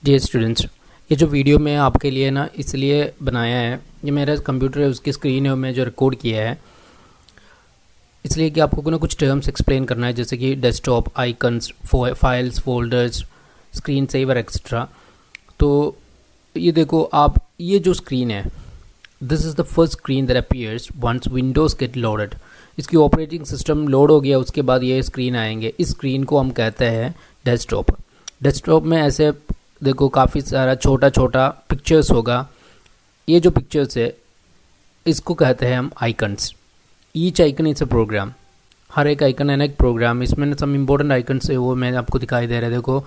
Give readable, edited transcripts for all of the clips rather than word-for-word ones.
Dear students, ये जो video मैं आपके लिए ना इसलिए बनाया है, ये मेरा कंप्यूटर है उसकी स्क्रीन है और मैं जो रिकॉर्ड किया है इसलिए कि आपको ना कुछ टर्म्स एक्सप्लेन करना है, जैसे कि desktop, icons, files, folders, screen saver etcetera. तो ये देखो आप, ये जो स्क्रीन है, this is the first screen that appears once Windows get loaded. इसकी ऑपरेटिंग सिस्टम लोड हो गया, उसके बाद ये स्क्रीन आएंगे। इस स्क्रीन को हम कहते हैं डेस्कटॉप। डेस्कटॉप में ऐसे देखो काफ़ी सारा छोटा छोटा पिक्चर्स होगा। ये जो पिक्चर्स है इसको कहते हैं हम icons. Each icon is a program. हर एक आइकन है ना एक प्रोग्राम। इसमें सम इम्पोर्टेंट आइकन्स है वो मैंने आपको दिखाई दे रहे हैं। देखो,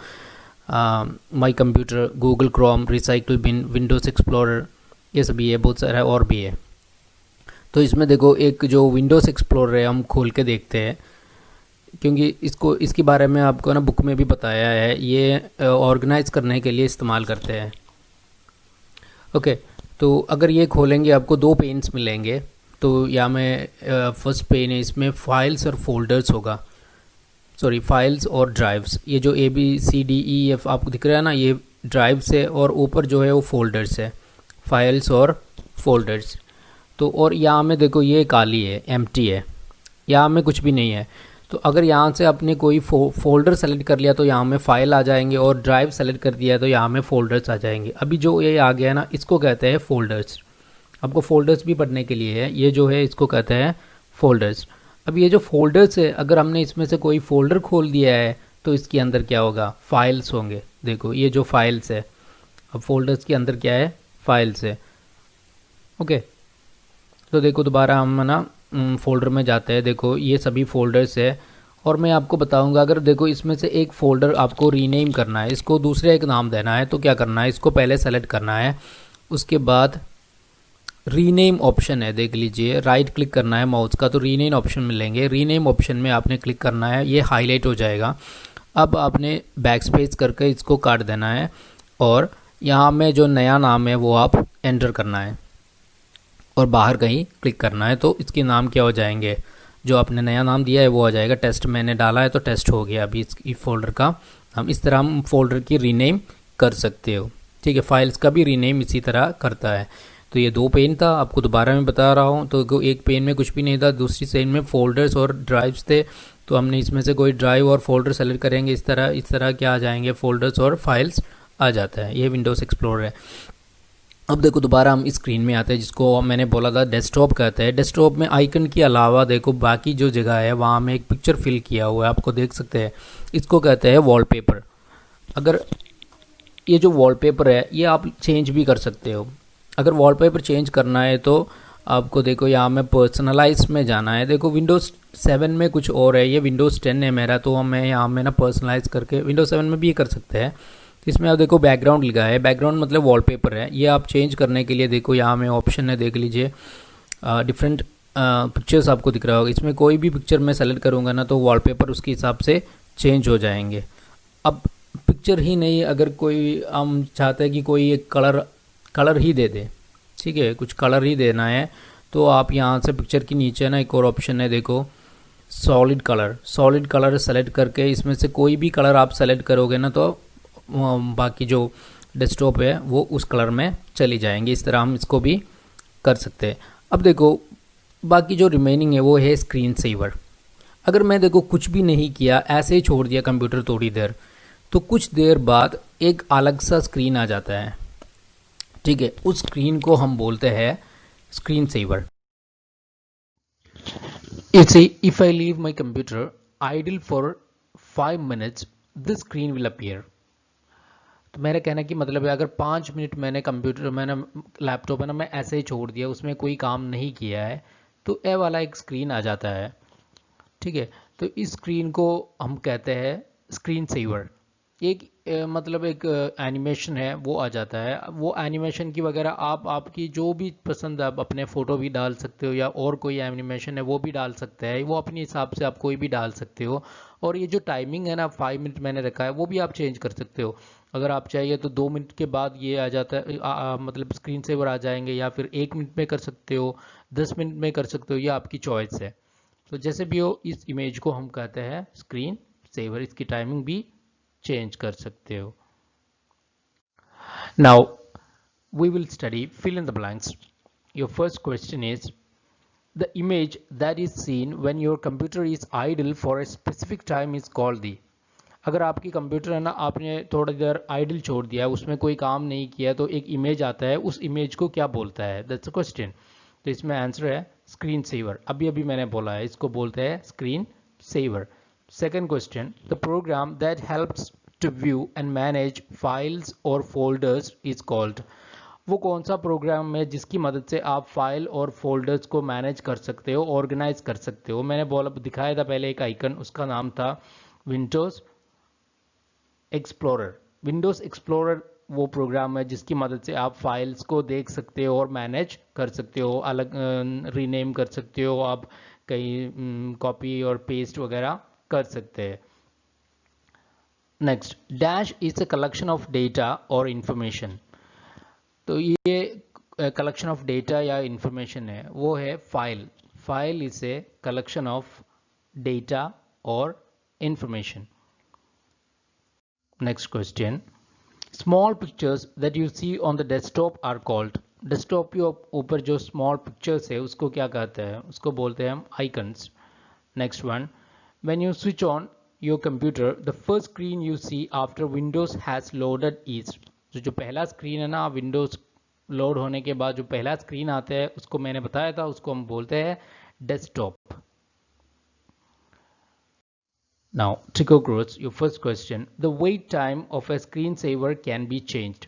my computer, Google Chrome, recycle bin, Windows Explorer, ये सभी है, बहुत सारा और भी है। तो इसमें देखो एक जो विंडोज़ एक्सप्लोरर है हम खोल के देखते हैं, क्योंकि इसके बारे में आपको ना बुक में भी बताया है। ये ऑर्गेनाइज करने के लिए इस्तेमाल करते हैं। ओके, तो अगर ये खोलेंगे आपको दो पेन्स मिलेंगे। तो या में फर्स्ट पेन है, इसमें फाइल्स और फोल्डर्स होगा, सॉरी फाइल्स और ड्राइव्स। ये जो ABCDEF आपको दिख रहा है ना, ये ड्राइव्स है और ऊपर जो है वो फोल्डर्स है, फाइल्स और फोल्डर्स। तो और यहाँ में देखो ये काली है, एम्प्टी है, यहाँ में कुछ भी नहीं है। तो अगर यहाँ से आपने कोई फोल्डर सेलेक्ट कर लिया तो यहाँ में फ़ाइल आ जाएंगे, और ड्राइव सेलेक्ट कर दिया तो यहाँ में फ़ोल्डर्स आ जाएंगे। अभी जो ये आ गया ना, इसको कहते हैं फ़ोल्डर्स। आपको फ़ोल्डर्स भी पढ़ने के लिए है, ये जो है इसको कहते हैं फ़ोल्डर्स। अब ये जो फ़ोल्डर्स है, अगर हमने इसमें से कोई फ़ोल्डर खोल दिया है तो इसके अंदर क्या होगा, फाइल्स होंगे। देखो ये जो फाइल्स है, अब फोल्डर्स के अंदर क्या है, फाइल्स है। ओके, तो देखो दोबारा हम ना फोल्डर में जाते हैं। देखो ये सभी फोल्डर्स है, और मैं आपको बताऊंगा, अगर देखो इसमें से एक फ़ोल्डर आपको रीनेम करना है, इसको दूसरे एक नाम देना है, तो क्या करना है, इसको पहले सेलेक्ट करना है। उसके बाद रीनेम ऑप्शन है, देख लीजिए, राइट क्लिक करना है माउस का तो रीनेम ऑप्शन मिलेंगे। रीनेम ऑप्शन में आपने क्लिक करना है, ये हाईलाइट हो जाएगा। अब आपने बैक स्पेस करके इसको काट देना है, और यहाँ में जो नया नाम है वो आप एंटर करना है और बाहर कहीं क्लिक करना है। तो इसके नाम क्या हो जाएंगे, जो आपने नया नाम दिया है वो आ जाएगा। टेस्ट मैंने डाला है तो टेस्ट हो गया अभी इस फोल्डर का। हम इस तरह हम फोल्डर की रीनेम कर सकते हो। ठीक है, फाइल्स का भी रीनेम इसी तरह करता है। तो ये दो पेन था, आपको दोबारा मैं बता रहा हूँ। तो एक पेन में कुछ भी नहीं था, दूसरी पेन में फोल्डर्स और ड्राइव्स थे। तो हमने इसमें से कोई ड्राइव और फोल्डर सेलेक्ट करेंगे, इस तरह क्या आ जाएंगे, फोल्डर्स और फाइल्स आ जाता है। ये विंडोज़ एक्सप्लोरर है। अब देखो दोबारा हम इस स्क्रीन में आते हैं, जिसको मैंने बोला था डेस्कटॉप कहते हैं। डेस्कटॉप में आइकन के अलावा देखो बाकी जो जगह है वहाँ में एक पिक्चर फिल किया हुआ है, आपको देख सकते हैं। इसको कहते हैं वॉलपेपर। अगर ये जो वॉलपेपर है ये आप चेंज भी कर सकते हो। अगर वॉलपेपर चेंज करना है तो आपको देखो यहाँ में पर्सनलाइज में जाना है। देखो विंडोज़ 7 में कुछ और है, ये विंडोज़ 10 है मेरा, तो मैं यहाँ में ना पर्सनलाइज करके विंडोज़ 7 में भी ये कर सकते हैं। तो इसमें आप देखो बैकग्राउंड लिखा है, बैकग्राउंड मतलब वॉलपेपर है। ये आप चेंज करने के लिए देखो यहाँ में ऑप्शन है, देख लीजिए, डिफरेंट पिक्चर्स आपको दिख रहा होगा। इसमें कोई भी पिक्चर मैं सेलेक्ट करूँगा ना तो वॉलपेपर उसके हिसाब से चेंज हो जाएंगे। अब पिक्चर ही नहीं, अगर कोई हम चाहते हैं कि कोई एक कलर ही दे दे, ठीक है, कुछ कलर ही देना है, तो आप यहाँ से पिक्चर के नीचे ना एक और ऑप्शन है, देखो solid colour. Solid colour select करके इसमें से कोई भी कलर आप सेलेक्ट करोगे ना तो बाकी जो डेस्कटॉप है वो उस कलर में चली जाएंगी। इस तरह हम इसको भी कर सकते हैं। अब देखो बाकी जो रिमेनिंग है वो है स्क्रीन सेवर। अगर मैं देखो कुछ भी नहीं किया, ऐसे ही छोड़ दिया कंप्यूटर थोड़ी देर, तो कुछ देर बाद एक अलग सा स्क्रीन आ जाता है। ठीक है, उस स्क्रीन को हम बोलते हैं screen saver. If I leave my computer idle for 5 minutes, this screen will appear. तो मेरे कहने की मतलब है, अगर 5 मिनट मैंने लैपटॉप है ना मैं ऐसे ही छोड़ दिया, उसमें कोई काम नहीं किया है, तो ये वाला एक स्क्रीन आ जाता है। ठीक है, तो इस स्क्रीन को हम कहते हैं स्क्रीन सेवर। एक मतलब एक एनिमेशन है वो आ जाता है। वो एनिमेशन की वगैरह आप आपकी जो भी पसंद है, आप अपने फ़ोटो भी डाल सकते हो, या और कोई एनिमेशन है वो भी डाल सकते हैं, वो अपने हिसाब से आप कोई भी डाल सकते हो। और ये जो टाइमिंग है ना, 5 मिनट मैंने रखा है, वो भी आप चेंज कर सकते हो। अगर आप चाहिए तो 2 मिनट के बाद ये आ जाता है, मतलब स्क्रीन सेवर आ जाएंगे, या फिर 1 मिनट में कर सकते हो, 10 मिनट में कर सकते हो, ये आपकी चॉइस है। तो जैसे भी हो, इस इमेज को हम कहते हैं स्क्रीन सेवर। इसकी टाइमिंग भी चेंज कर सकते हो। Now we will study fill in the blanks. Your first question is the image that is seen when your computer is idle for a specific time is called the. अगर आपकी computer है ना, आपने थोड़ी देर idol छोड़ दिया है, उसमें कोई काम नहीं किया, तो एक इमेज आता है, उस इमेज को क्या बोलता है? That's a question. तो इसमें आंसर है स्क्रीन सेवर. अभी अभी मैंने बोला है, इसको बोलते हैं screen saver. Second question, the program that helps to view and manage files और फोल्डर्स इज कॉल्ड. वो कौन सा प्रोग्राम है जिसकी मदद से आप फाइल और फोल्डर्स को मैनेज कर सकते हो, ऑर्गेनाइज कर सकते हो? मैंने बोला, दिखाया था पहले एक आइकन, उसका नाम था विंडोज एक्सप्लोरर. विंडोज एक्सप्लोरर वो प्रोग्राम है जिसकी मदद से आप फाइल्स को देख सकते हो और मैनेज कर सकते हो, अलग रीनेम कर सकते हो, आप कहीं कॉपी और पेस्ट वगैरह कर सकते हैं. Next, dash is a collection of data और इंफॉर्मेशन. तो ये कलेक्शन ऑफ डेटा या इंफॉर्मेशन है, वो है file. File is a collection of data और information. Next question, small pictures that you see on the desktop are called. Desktop के ऊपर जो स्मॉल पिक्चर्स है उसको क्या कहते हैं? उसको बोलते हैं हम icons. Next one, when you switch on your computer the first screen you see after Windows has loaded is. जो पहला स्क्रीन है ना, विंडोज लोड होने के बाद जो पहला स्क्रीन आता है, उसको मैंने बताया था, उसको हम बोलते हैं desktop. Now, Trico Gross, your first question. The wait time of a screensaver can be changed.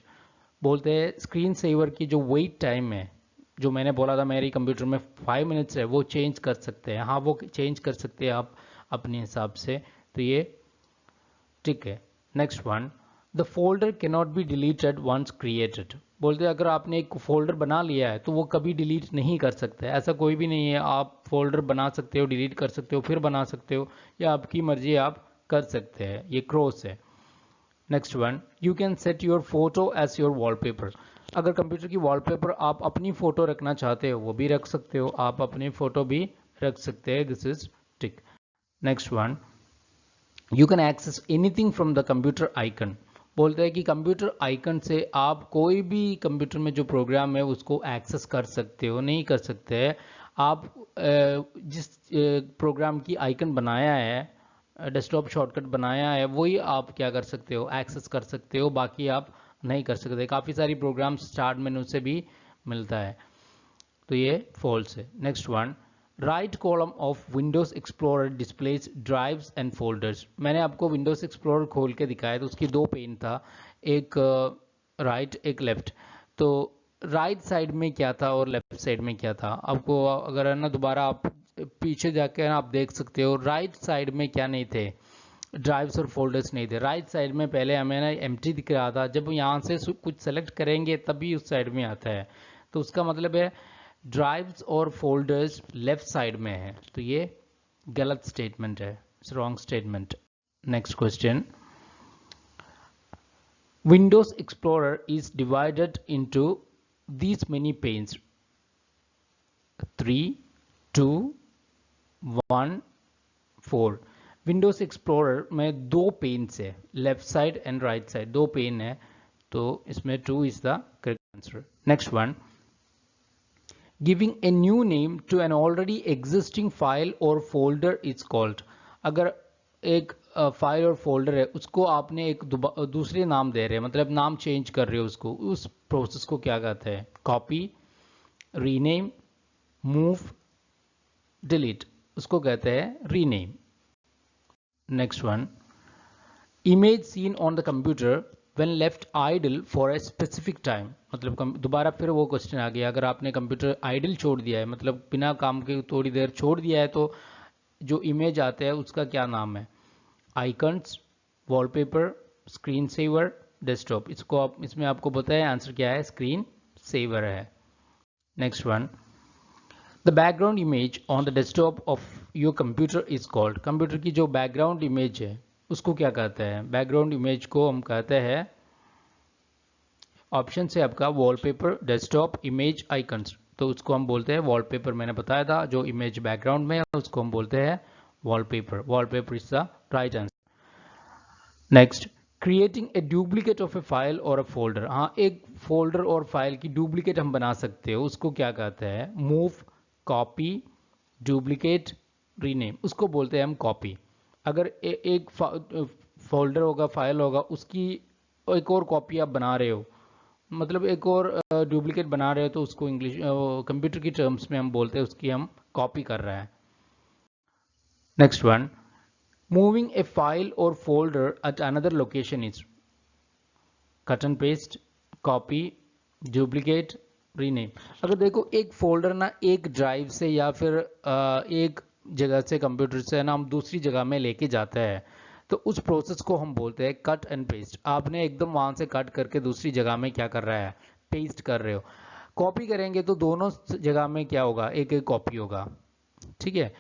बोलते हैं स्क्रीन सेवर की जो वेट टाइम है, जो मैंने बोला था मेरी कंप्यूटर में 5 मिनट्स है, वो चेंज कर सकते हैं. हाँ, वो चेंज कर सकते हैं आप अपने हिसाब से. तो ये ठीक है. Next one, the folder can not be deleted once created. बोलते हैं अगर आपने एक फोल्डर बना लिया है तो वो कभी डिलीट नहीं कर सकते. ऐसा कोई भी नहीं है, आप फोल्डर बना सकते हो, डिलीट कर सकते हो, फिर बना सकते हो, या आपकी मर्जी, आप कर सकते हैं. ये क्रॉस है. Next one, you can set your photo as your wallpaper. अगर कंप्यूटर की वॉलपेपर आप अपनी फोटो रखना चाहते हो, वो भी रख सकते हो, आप अपनी फोटो भी रख सकते हैं. This is tick. Next one, you can access anything from the computer icon. बोलते हैं कि कंप्यूटर आइकन से आप कोई भी कंप्यूटर में जो प्रोग्राम है उसको एक्सेस कर सकते हो. नहीं कर सकते हैं आप जिस प्रोग्राम की आइकन बनाया है, डेस्कटॉप शॉर्टकट बनाया है, वही आप क्या कर सकते हो, एक्सेस कर सकते हो, बाकी आप नहीं कर सकते. काफ़ी सारी प्रोग्राम स्टार्ट मेनू से भी मिलता है. तो ये फॉल्स है. Next one, right column of Windows explorer displays drives and folders. मैंने आपको विंडोज एक्सप्लोरर खोल के दिखाया, तो उसकी दो पेन था, एक राइट एक लेफ्ट. तो राइट साइड में क्या था और लेफ्ट साइड में क्या था, आपको अगर है ना दोबारा आप पीछे जाके आप देख सकते हो. राइट साइड में क्या नहीं थे, ड्राइव्स और फोल्डर्स नहीं थे. राइट साइड में पहले हमें ना एम्प्टी दिख रहा था, जब यहाँ से कुछ सेलेक्ट करेंगे तभी उस साइड में आता है. तो उसका मतलब है ड्राइव्स और फोल्डर्स लेफ्ट साइड में है. तो ये गलत स्टेटमेंट है, wrong statement. Next question, Windows Explorer is divided into these many panes, 3, 2, 1, 4. Windows Explorer में दो पेन्स है, left side and right side, दो पेन है, तो इसमें 2 is the correct answer. Next one, giving a new name to an already existing file और folder is called. अगर एक फाइल और फोल्डर है, उसको आपने एक दूसरे नाम दे रहे हैं, मतलब नाम चेंज कर रहे हो उसको, उस प्रोसेस को क्या कहते हैं? कॉपी, रीनेम, मूव, डिलीट, उसको कहते हैं rename. Next one, image seen on the computer when left idle for a specific time. मतलब दोबारा फिर वो क्वेश्चन आ गया, अगर आपने कंप्यूटर आइडल छोड़ दिया है, मतलब बिना काम के थोड़ी देर छोड़ दिया है, तो जो इमेज आता है उसका क्या नाम है? Icons, wallpaper, screen saver, desktop. इसमें आपको बताया आंसर क्या है, स्क्रीन सेवर है. Next one, the background image on the desktop of your computer is called. Computer की जो बैकग्राउंड इमेज है उसको क्या कहते हैं? बैकग्राउंड इमेज को हम कहते हैं, ऑप्शन से आपका वॉलपेपर, डेस्कटॉप, इमेज, आइकन्स. तो उसको हम बोलते हैं वॉलपेपर. मैंने बताया था जो इमेज बैकग्राउंड में है उसको हम बोलते हैं wallpaper. Wallpaper is the right answer. Next, creating a duplicate of A file और अ फोल्डर, हाँ एक फोल्डर और फाइल की डुप्लीकेट हम बना सकते हो, उसको क्या कहते हैं? मूव, कॉपी, डुप्लीकेट, रीनेम, उसको बोलते हैं हम कॉपी। अगर एक फोल्डर होगा, फाइल होगा, उसकी एक और कॉपी आप बना रहे हो, मतलब एक और डुप्लीकेट बना रहे हो, तो उसको इंग्लिश कंप्यूटर की टर्म्स में हम बोलते हैं उसकी हम कॉपी कर रहे हैं। Next one, moving a file और folder at another location is cut and paste, copy, duplicate, rename. अगर देखो एक फोल्डर ना एक ड्राइव से या फिर एक जगह से कंप्यूटर से ना हम दूसरी जगह में लेके जाते हैं, तो उस प्रोसेस को हम बोलते हैं कट एंड पेस्ट। आपने एकदम वहां से कट करके दूसरी जगह में क्या कर रहा है? पेस्ट कर रहे हो। कॉपी करेंगे तो दोनों जगह में क्या होगा? एक एक कॉपी होगा, ठीक है।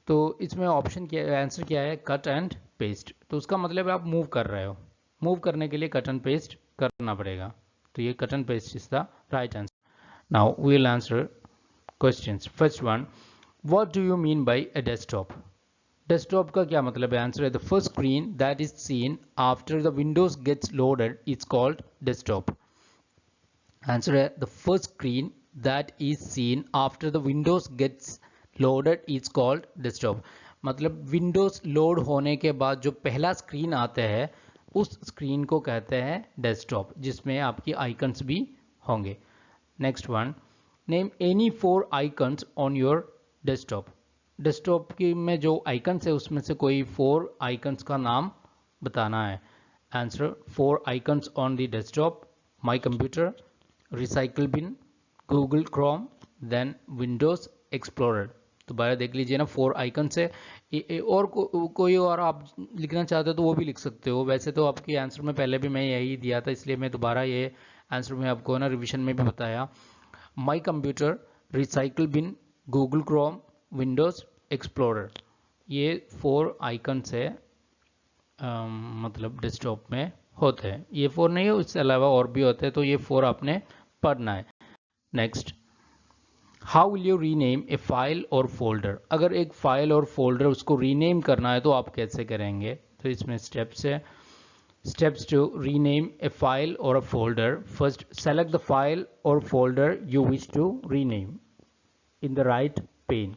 तो इसमें ऑप्शन क्या, आंसर क्या है? Cut and paste. तो उसका मतलब है आप मूव कर रहे हो, मूव करने के लिए कट एंड पेस्ट करना पड़ेगा। तो ये cut and paste is the right answer. Now we will answer questions. First one, what do you mean by a desktop? Desktop का क्या मतलब है? आंसर है the first screen that is seen after the Windows gets loaded is called desktop. Answer है the first screen that is seen after the Windows gets loaded is called desktop. मतलब Windows load होने के बाद जो पहला screen आता है उस स्क्रीन को कहते हैं डेस्कटॉप, जिसमें आपकी आइकन्स भी होंगे। Next one, name any 4 icons on your desktop. Desktop की में जो आइकन्स है उसमें से कोई 4 आइकन्स का नाम बताना है। Answer, 4 icons on the desktop, my computer, recycle bin, Google Chrome, then Windows Explorer. दोबारा देख लीजिए ना, 4 आइकन से और कोई और आप लिखना चाहते हो तो वो भी लिख सकते हो। वैसे तो आपके आंसर में पहले भी मैं यही दिया था, इसलिए मैं दोबारा ये आंसर में आपको ना रिवीजन में भी बताया। My computer, recycle bin, Google Chrome, Windows Explorer, ये 4 आइकन्स है मतलब डेस्कटॉप में होते हैं। ये 4 नहीं है, उससे अलावा और भी होते हैं, तो ये 4 आपने पढ़ना है। Next, how will you rename a file और फोल्डर? अगर एक फाइल और फोल्डर उसको रीनेम करना है तो आप कैसे करेंगे? तो इसमें स्टेप्स है। Steps to rename a file और a folder. First, select the file और folder you wish to rename in the right pane.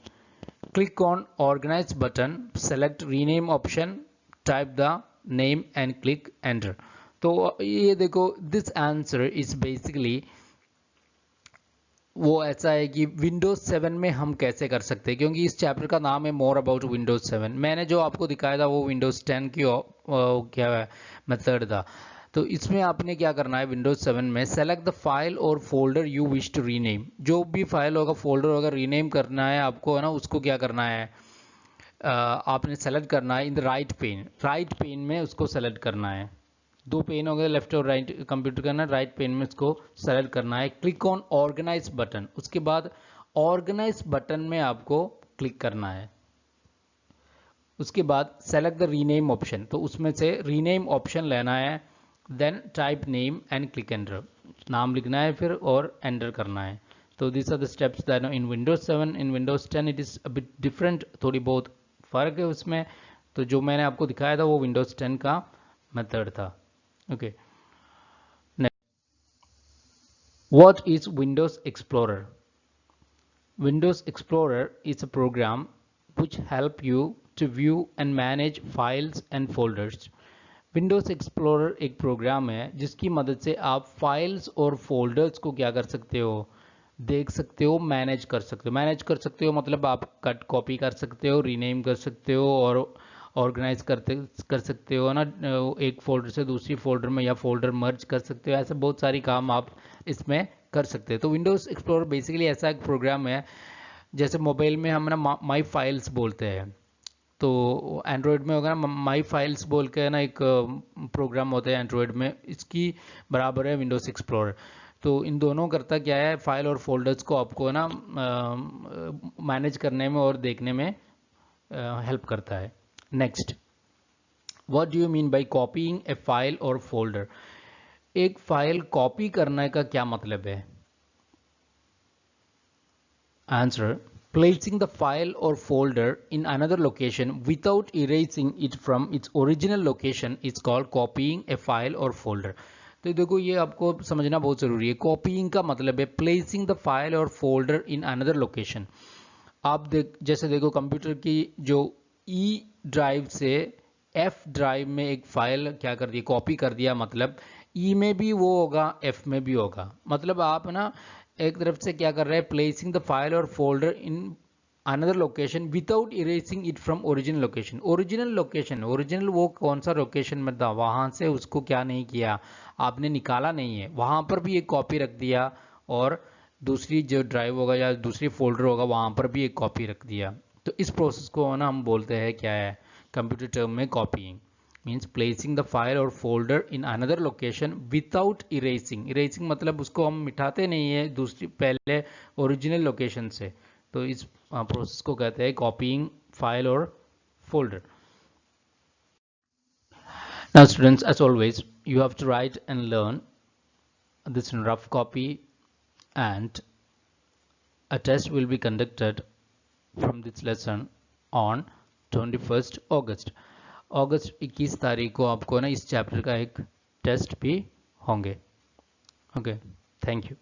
Click on Organize button, select Rename option, type the name and click Enter. तो ये देखो, this answer is basically वो ऐसा है कि Windows 7 में हम कैसे कर सकते हैं, क्योंकि इस चैप्टर का नाम है मोर अबाउट Windows 7। मैंने जो आपको दिखाया था वो Windows 10 की क्या मेथड था। तो इसमें आपने क्या करना है? विंडोज 7 में सेलेक्ट द फाइल और folder you wish to rename. जो भी फाइल होगा, फोल्डर होगा, रीनेम करना है आपको, है ना, उसको क्या करना है? आपने सेलेक्ट करना है in the right pane. Right pane में उसको सेलेक्ट करना है। 2 पेन हो गए, लेफ्ट और राइट कंप्यूटर करना है, राइट पेन में उसको सेलेक्ट करना है। क्लिक ऑन ऑर्गेनाइज बटन, उसके बाद ऑर्गेनाइज बटन में आपको क्लिक करना है। उसके बाद सेलेक्ट द रीनेम ऑप्शन, तो उसमें से रीनेम ऑप्शन लेना है। Then type name and click enter, नाम लिखना है फिर और एंटर करना है। तो this are the steps that in Windows 7। In Windows 10 it is a bit different, थोड़ी बहुत फर्क है उसमें। तो जो मैंने आपको दिखाया था वो विंडोज 10 का मेथड था। Okay, what is Windows explorer? Windows Explorer is a program which help you to view and manage files and folders. Windows Explorer एक प्रोग्राम है जिसकी मदद से आप फाइल्स और फोल्डर्स को क्या कर सकते हो? देख सकते हो, मैनेज कर सकते हो। मैनेज कर सकते हो मतलब आप कट कॉपी कर सकते हो, रीनेम कर सकते हो और ऑर्गेनाइज कर सकते हो ना, एक फोल्डर से दूसरी फोल्डर में, या फोल्डर मर्ज कर सकते हो। ऐसे बहुत सारी काम आप इसमें कर सकते हैं। तो विंडोज़ एक्सप्लोरर बेसिकली ऐसा एक प्रोग्राम है, जैसे मोबाइल में हम ना माई फाइल्स बोलते हैं, तो एंड्रॉयड में होगा ना माई फाइल्स बोल के ना एक प्रोग्राम होता है एंड्रॉयड में, इसकी बराबर है विंडोज़ एक्सप्लोरर। तो इन दोनों करता क्या है? फाइल और फोल्डर्स को आपको ना मैनेज करने में और देखने में हेल्प करता है। Next, what do you mean bye copying A file और फोल्डर? एक फाइल कॉपी करने का क्या मतलब है? Answer, Placing the file or folder in another location without erasing it from its original location is called copying a file or folder. तो देखो ये आपको समझना बहुत ज़रूरी है. कॉपीइंग का मतलब है प्लेसिंग द फाइल और फोल्डर इन अनदर लोकेशन. आप जैसे देखो कंप्यूटर की जो ई ड्राइव से एफ ड्राइव में एक फाइल क्या कर दी, कॉपी कर दिया, मतलब ई में भी वो होगा, एफ में भी होगा. मतलब आप ना एक तरफ से क्या कर रहे हैं, प्लेसिंग द फाइल और folder in another location without erasing it from original location. Original location, original वो कौन सा लोकेशन में था, वहाँ से उसको क्या नहीं किया, आपने निकाला नहीं है, वहाँ पर भी एक कॉपी रख दिया, और दूसरी जो ड्राइव होगा या दूसरी फोल्डर होगा वहाँ पर भी एक कॉपी रख दिया. तो इस प्रोसेस को ना हम बोलते हैं क्या है कंप्यूटर टर्म में copying. Means placing the file और folder in another location without erasing. Erasing मतलब उसको हम मिटाते नहीं है दूसरी पहले ओरिजिनल लोकेशन से. तो इस प्रोसेस को कहते हैं कॉपीइंग फाइल और folder. Now students, as always, you have to write and learn this in rough copy, and a test will be conducted from this lesson on 21st August. अगस्त 21 तारीख को आपको ना इस चैप्टर का एक टेस्ट भी होंगे. Okay, thank you.